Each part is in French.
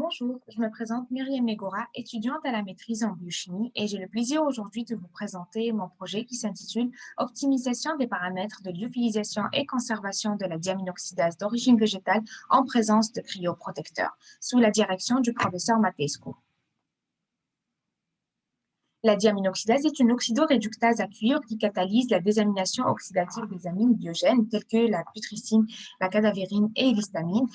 Bonjour, je me présente Myriam Megora, étudiante à la maîtrise en biochimie et j'ai le plaisir aujourd'hui de vous présenter mon projet qui s'intitule Optimisation des paramètres de lyophilisation et conservation de la diaminoxydase d'origine végétale en présence de cryoprotecteurs, sous la direction du professeur Matescu. La diaminoxydase est une oxydoréductase à cuivre qui catalyse la désamination oxydative des amines biogènes telles que la putrescine, la cadavérine et l'histamine,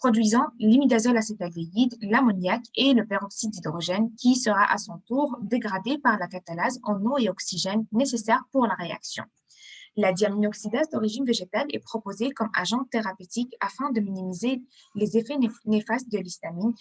produisant l'imidazole acétaldéhyde, l'ammoniac et le peroxyde d'hydrogène qui sera à son tour dégradé par la catalase en eau et oxygène nécessaires pour la réaction. La diaminoxydase d'origine végétale est proposée comme agent thérapeutique afin de minimiser les effets néfastes de l'histamine.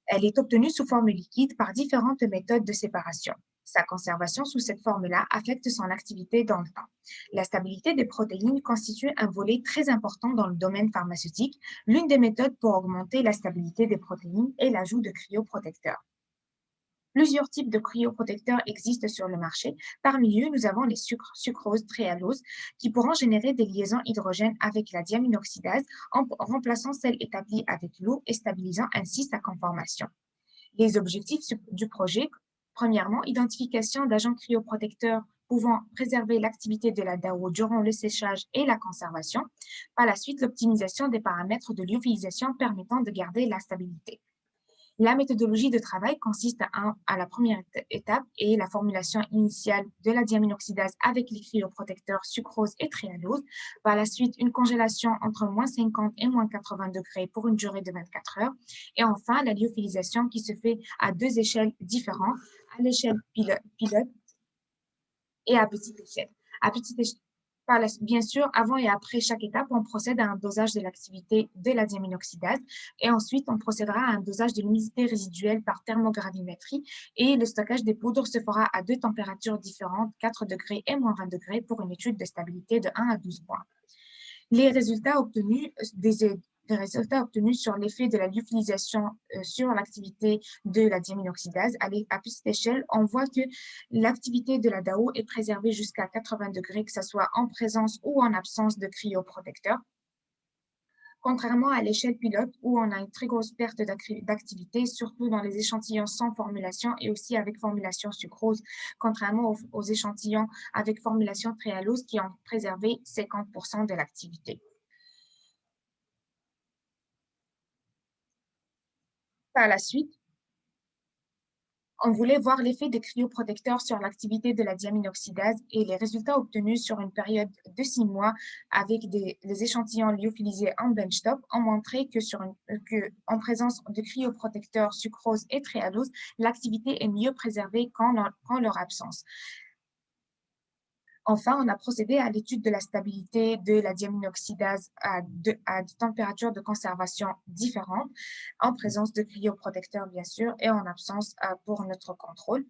Elle est obtenue sous forme liquide par différentes méthodes de séparation. Sa conservation sous cette forme-là affecte son activité dans le temps. La stabilité des protéines constitue un volet très important dans le domaine pharmaceutique. L'une des méthodes pour augmenter la stabilité des protéines est l'ajout de cryoprotecteurs. Plusieurs types de cryoprotecteurs existent sur le marché. Parmi eux, nous avons les sucrose, tréhalose, qui pourront générer des liaisons hydrogènes avec la diaminoxydase en remplaçant celles établies avec l'eau et stabilisant ainsi sa conformation. Les objectifs du projet, premièrement, identification d'agents cryoprotecteurs pouvant préserver l'activité de la DAO durant le séchage et la conservation. Par la suite, l'optimisation des paramètres de lyophilisation permettant de garder la stabilité. La méthodologie de travail consiste à la première étape et la formulation initiale de la diaminoxydase avec les cryoprotecteurs sucrose et tréhalose. Par la suite, une congélation entre moins 50 et moins 80 degrés pour une durée de 24 heures. Et enfin, la lyophilisation qui se fait à deux échelles différentes, à l'échelle pilote et à petite échelle. À petite échelle. Bien sûr, avant et après chaque étape, on procède à un dosage de l'activité de la diaminoxydase et ensuite on procédera à un dosage de l'humidité résiduelle par thermogravimétrie et le stockage des poudres se fera à deux températures différentes, 4 degrés et moins 20 degrés pour une étude de stabilité de 1 à 12 mois. Les résultats obtenus, des résultats obtenus sur l'effet de la lyophilisation sur l'activité de la diaminoxydase à petite échelle, on voit que l'activité de la DAO est préservée jusqu'à 80 degrés, que ce soit en présence ou en absence de cryoprotecteur. Contrairement à l'échelle pilote où on a une très grosse perte d'activité, surtout dans les échantillons sans formulation et aussi avec formulation sucrose, contrairement aux échantillons avec formulation tréhalose qui ont préservé 50% de l'activité. Par la suite, on voulait voir l'effet des cryoprotecteurs sur l'activité de la diaminoxydase et les résultats obtenus sur une période de 6 mois avec les échantillons lyophilisés en benchtop ont montré en présence de cryoprotecteurs sucrose et tréhalose, l'activité est mieux préservée qu'en leur absence. Enfin, on a procédé à l'étude de la stabilité de la diaminoxydase à des températures de conservation différentes, en présence de cryoprotecteurs bien sûr et en absence pour notre contrôle.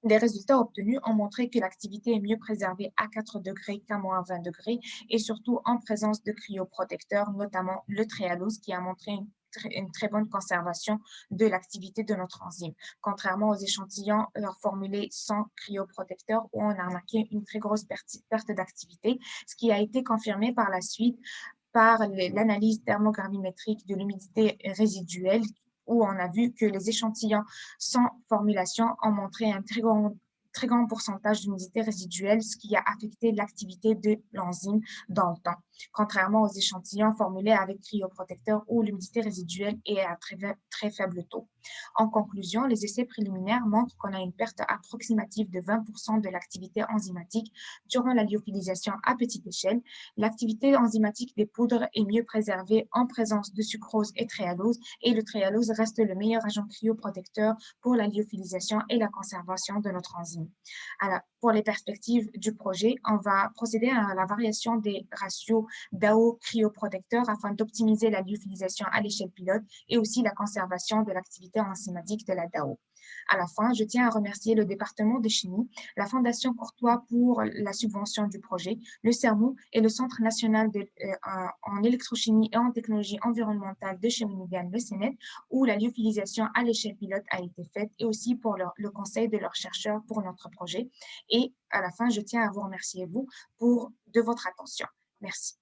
Les résultats obtenus ont montré que l'activité est mieux préservée à 4 degrés qu'à moins 20 degrés et surtout en présence de cryoprotecteurs, notamment le tréhalose qui a montré une très bonne conservation de l'activité de notre enzyme, contrairement aux échantillons formulés sans cryoprotecteur où on a remarqué une très grosse perte d'activité, ce qui a été confirmé par la suite par l'analyse thermogravimétrique de l'humidité résiduelle où on a vu que les échantillons sans formulation ont montré un très grand pourcentage d'humidité résiduelle, ce qui a affecté l'activité de l'enzyme dans le temps, contrairement aux échantillons formulés avec cryoprotecteur où l'humidité résiduelle est à très faible taux. En conclusion, les essais préliminaires montrent qu'on a une perte approximative de 20% de l'activité enzymatique durant la lyophilisation à petite échelle. L'activité enzymatique des poudres est mieux préservée en présence de sucrose et tréhalose et le tréhalose reste le meilleur agent cryoprotecteur pour la lyophilisation et la conservation de notre enzyme. Alors, pour les perspectives du projet, on va procéder à la variation des ratios DAO cryoprotecteur afin d'optimiser la lyophilisation à l'échelle pilote et aussi la conservation de l'activité enzymatique de la DAO. À la fin, je tiens à remercier le département de chimie, la Fondation Courtois pour la subvention du projet, le CERMU et le Centre national en électrochimie et en technologie environnementale de Shawinigan, le CNET, où la lyophilisation à l'échelle pilote a été faite, et aussi pour le conseil de leurs chercheurs pour notre projet. Et à la fin, je tiens à vous remercier, vous, de votre attention. Merci.